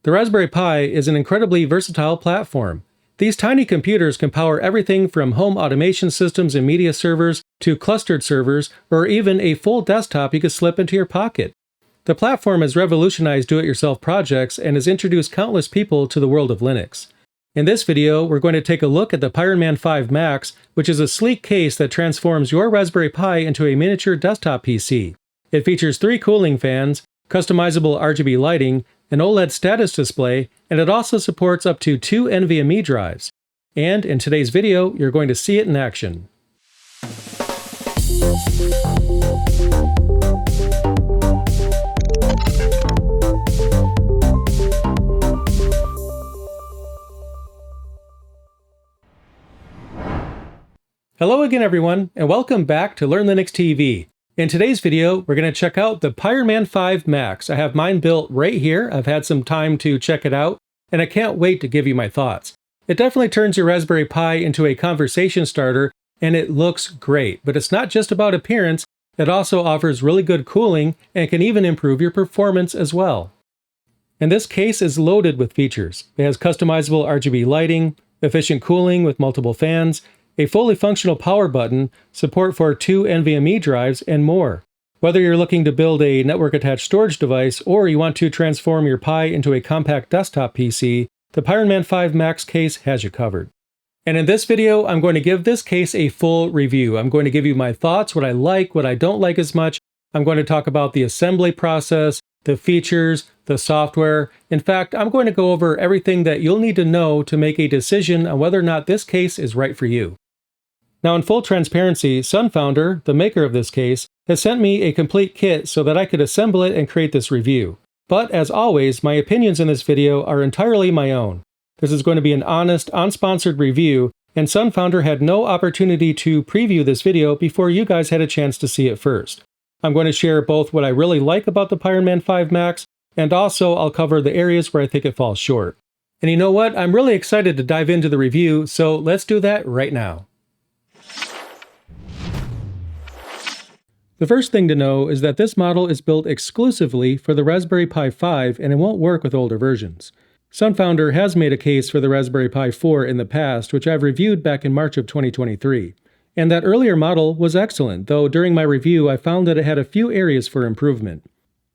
The Raspberry Pi is an incredibly versatile platform. These tiny computers can power everything from home automation systems and media servers to clustered servers, or even a full desktop you could slip into your pocket. The platform has revolutionized do-it-yourself projects and has introduced countless people to the world of Linux. In this video, we're going to take a look at the Pironman 5 Max, which is a sleek case that transforms your Raspberry Pi into a miniature desktop PC. It features 3 cooling fans, customizable RGB lighting, an OLED status display, and it also supports up to 2 NVMe drives. And in today's video, you're going to see it in action. Hello again everyone, and welcome back to Learn Linux TV. In today's video, we're going to check out the Pironman 5 Max. I have mine built right here. I've had some time to check it out, and I can't wait to give you my thoughts. It definitely turns your Raspberry Pi into a conversation starter, and it looks great. But it's not just about appearance, it also offers really good cooling and can even improve your performance as well. And this case is loaded with features. It has customizable RGB lighting, efficient cooling with multiple fans, a fully functional power button, support for 2 NVMe drives, and more. Whether you're looking to build a network-attached storage device or you want to transform your Pi into a compact desktop PC, the Pironman 5 Max case has you covered. And in this video, I'm going to give this case a full review. I'm going to give you my thoughts, what I like, what I don't like as much. I'm going to talk about the assembly process, the features, the software. In fact, I'm going to go over everything that you'll need to know to make a decision on whether or not this case is right for you. Now, in full transparency, SunFounder, the maker of this case, has sent me a complete kit so that I could assemble it and create this review. But as always, my opinions in this video are entirely my own. This is going to be an honest, unsponsored review, and SunFounder had no opportunity to preview this video before you guys had a chance to see it first. I'm going to share both what I really like about the Pironman 5 Max, and also I'll cover the areas where I think it falls short. And you know what? I'm really excited to dive into the review, so let's do that right now. The first thing to know is that this model is built exclusively for the Raspberry Pi 5 and it won't work with older versions. SunFounder has made a case for the Raspberry Pi 4 in the past, which I've reviewed back in March of 2023. And that earlier model was excellent, though during my review I found that it had a few areas for improvement.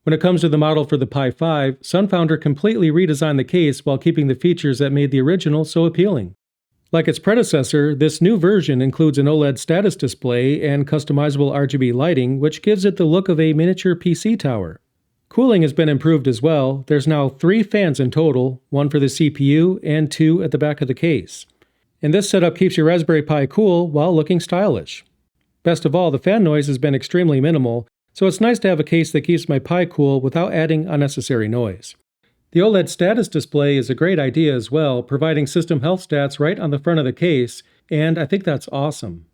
When it comes to the model for the Pi 5, SunFounder completely redesigned the case while keeping the features that made the original so appealing. Like its predecessor, this new version includes an OLED status display and customizable RGB lighting, which gives it the look of a miniature PC tower. Cooling has been improved as well. There's now 3 fans in total, 1 for the CPU and 2 at the back of the case. And this setup keeps your Raspberry Pi cool while looking stylish. Best of all, the fan noise has been extremely minimal, so it's nice to have a case that keeps my Pi cool without adding unnecessary noise. The OLED status display is a great idea as well, providing system health stats right on the front of the case, and I think that's awesome.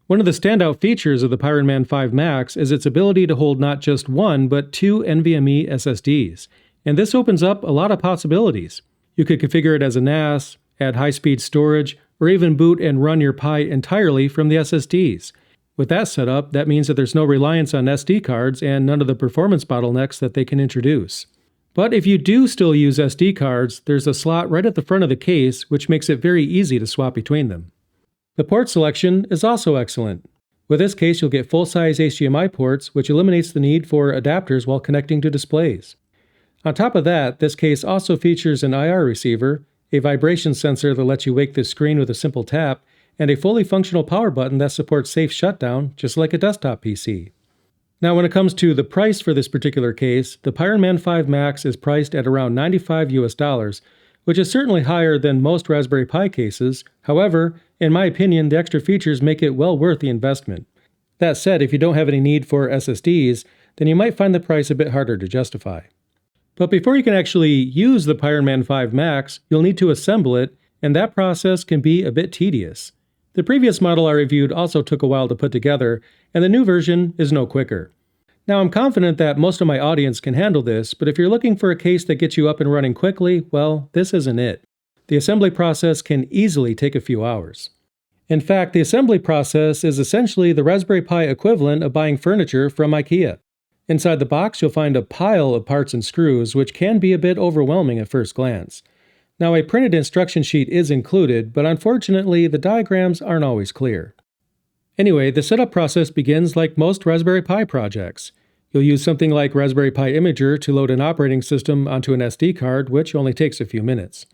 One of the standout features of the Pironman 5 Max is its ability to hold not just 1, but 2 NVMe SSDs, and this opens up a lot of possibilities. You could configure it as a NAS, add high-speed storage, or even boot and run your Pi entirely from the SSDs. With that setup, that means that there's no reliance on SD cards and none of the performance bottlenecks that they can introduce. But if you do still use SD cards, there's a slot right at the front of the case, which makes it very easy to swap between them. The port selection is also excellent. With this case, you'll get full-size HDMI ports, which eliminates the need for adapters while connecting to displays. On top of that, this case also features an IR receiver, a vibration sensor that lets you wake the screen with a simple tap, and a fully functional power button that supports safe shutdown, just like a desktop PC. Now, when it comes to the price for this particular case, the Pironman 5 Max is priced at around $95 US, which is certainly higher than most Raspberry Pi cases. However, in my opinion, the extra features make it well worth the investment. That said, if you don't have any need for SSDs, then you might find the price a bit harder to justify. But before you can actually use the Pironman 5 Max, you'll need to assemble it, and that process can be a bit tedious. The previous model I reviewed also took a while to put together, and the new version is no quicker. Now, I'm confident that most of my audience can handle this, but if you're looking for a case that gets you up and running quickly, well, this isn't it. The assembly process can easily take a few hours. In fact, the assembly process is essentially the Raspberry Pi equivalent of buying furniture from IKEA. Inside the box, you'll find a pile of parts and screws, which can be a bit overwhelming at first glance. Now, a printed instruction sheet is included, but unfortunately, the diagrams aren't always clear. Anyway, the setup process begins like most Raspberry Pi projects. You'll use something like Raspberry Pi Imager to load an operating system onto an SD card, which only takes a few minutes.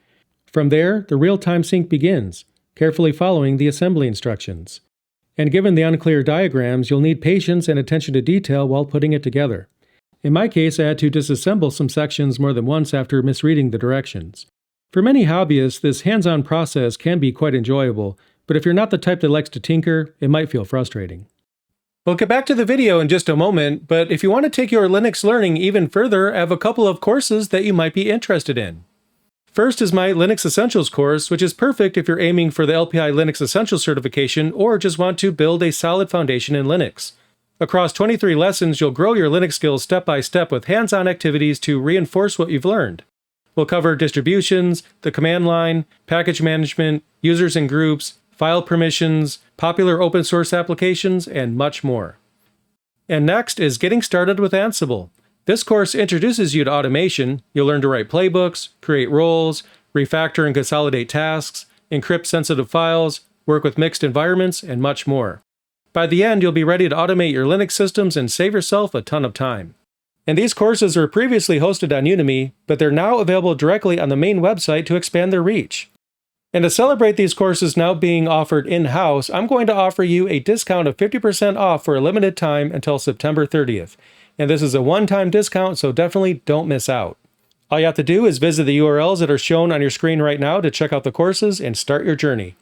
From there, the real-time sync begins, carefully following the assembly instructions. And given the unclear diagrams, you'll need patience and attention to detail while putting it together. In my case, I had to disassemble some sections more than once after misreading the directions. For many hobbyists, this hands-on process can be quite enjoyable, but if you're not the type that likes to tinker, it might feel frustrating. We'll get back to the video in just a moment, but if you want to take your Linux learning even further, I have a couple of courses that you might be interested in. First is my Linux Essentials course, which is perfect if you're aiming for the LPI Linux Essentials certification or just want to build a solid foundation in Linux. Across 23 lessons, you'll grow your Linux skills step by step with hands-on activities to reinforce what you've learned. We'll cover distributions, the command line, package management, users and groups, file permissions, popular open source applications, and much more. And next is Getting Started with Ansible. This course introduces you to automation. You'll learn to write playbooks, create roles, refactor and consolidate tasks, encrypt sensitive files, work with mixed environments, and much more. By the end, you'll be ready to automate your Linux systems and save yourself a ton of time. And these courses were previously hosted on Udemy, but they're now available directly on the main website to expand their reach. And to celebrate these courses now being offered in-house, I'm going to offer you a discount of 50% off for a limited time until September 30th. And this is a one-time discount, so definitely don't miss out. All you have to do is visit the URLs that are shown on your screen right now to check out the courses and start your journey.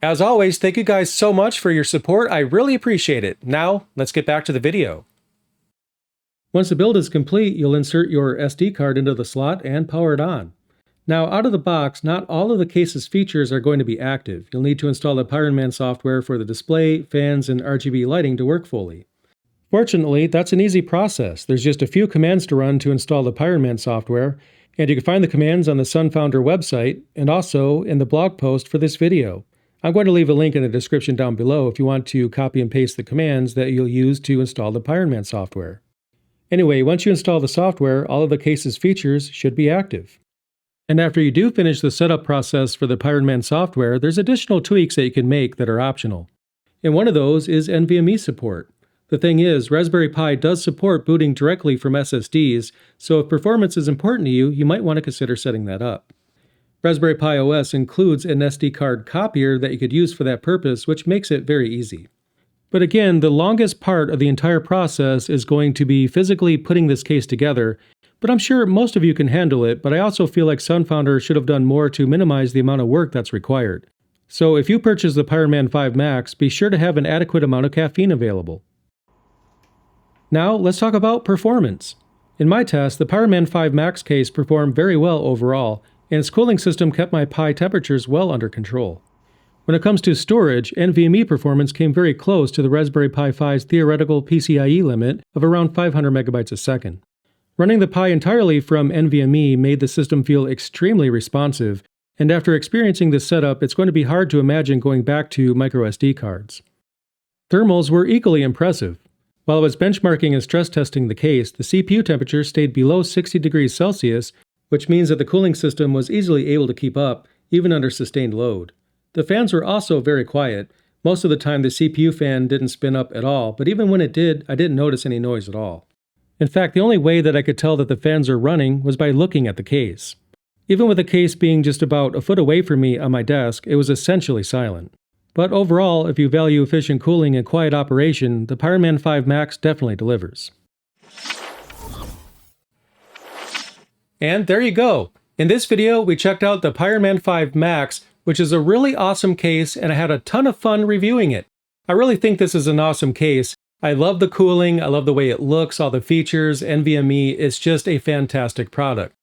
As always, thank you guys so much for your support. I really appreciate it. Now, let's get back to the video. Once the build is complete, you'll insert your SD card into the slot and power it on. Now, out of the box, not all of the case's features are going to be active. You'll need to install the Pironman software for the display, fans, and RGB lighting to work fully. Fortunately, that's an easy process. There's just a few commands to run to install the Pironman software, and you can find the commands on the SunFounder website and also in the blog post for this video. I'm going to leave a link in the description down below if you want to copy and paste the commands that you'll use to install the Pironman software. Anyway, once you install the software, all of the case's features should be active. And after you do finish the setup process for the Pironman software, there's additional tweaks that you can make that are optional. And one of those is NVMe support. The thing is, Raspberry Pi does support booting directly from SSDs, so if performance is important to you, you might want to consider setting that up. Raspberry Pi OS includes an SD card copier that you could use for that purpose, which makes it very easy. But again, the longest part of the entire process is going to be physically putting this case together, but I'm sure most of you can handle it, but I also feel like SunFounder should have done more to minimize the amount of work that's required. So if you purchase the Pironman 5 Max, be sure to have an adequate amount of caffeine available. Now, let's talk about performance. In my test, the Pironman 5 Max case performed very well overall, and its cooling system kept my Pi temperatures well under control. When it comes to storage, NVMe performance came very close to the Raspberry Pi 5's theoretical PCIe limit of around 500 megabytes a second. Running the Pi entirely from NVMe made the system feel extremely responsive, and after experiencing this setup, it's going to be hard to imagine going back to microSD cards. Thermals were equally impressive. While I was benchmarking and stress testing the case, the CPU temperature stayed below 60 degrees Celsius, which means that the cooling system was easily able to keep up, even under sustained load. The fans were also very quiet. Most of the time the CPU fan didn't spin up at all, but even when it did, I didn't notice any noise at all. In fact, the only way that I could tell that the fans are running was by looking at the case. Even with the case being just about a foot away from me on my desk, it was essentially silent. But overall, if you value efficient cooling and quiet operation, the Pironman 5 Max definitely delivers. And there you go! In this video, we checked out the Pironman 5 Max, which is a really awesome case, and I had a ton of fun reviewing it. I really think this is an awesome case. I love the cooling, I love the way it looks, all the features, NVMe, it's just a fantastic product.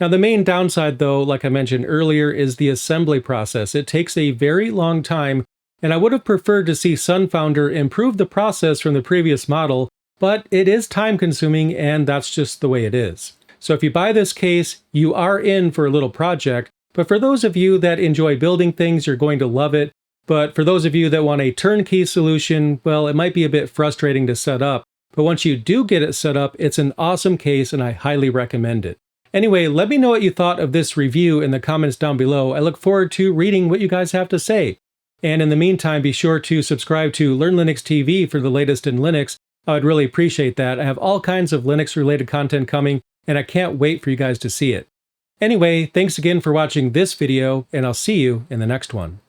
Now the main downside though, like I mentioned earlier, is the assembly process. It takes a very long time, and I would have preferred to see SunFounder improve the process from the previous model, but it is time consuming and that's just the way it is. So if you buy this case, you are in for a little project, but for those of you that enjoy building things, you're going to love it. But for those of you that want a turnkey solution, well, it might be a bit frustrating to set up. But once you do get it set up, it's an awesome case and I highly recommend it. Anyway, let me know what you thought of this review in the comments down below. I look forward to reading what you guys have to say. And in the meantime, be sure to subscribe to Learn Linux TV for the latest in Linux. I would really appreciate that. I have all kinds of Linux-related content coming, and I can't wait for you guys to see it. Anyway, thanks again for watching this video, and I'll see you in the next one.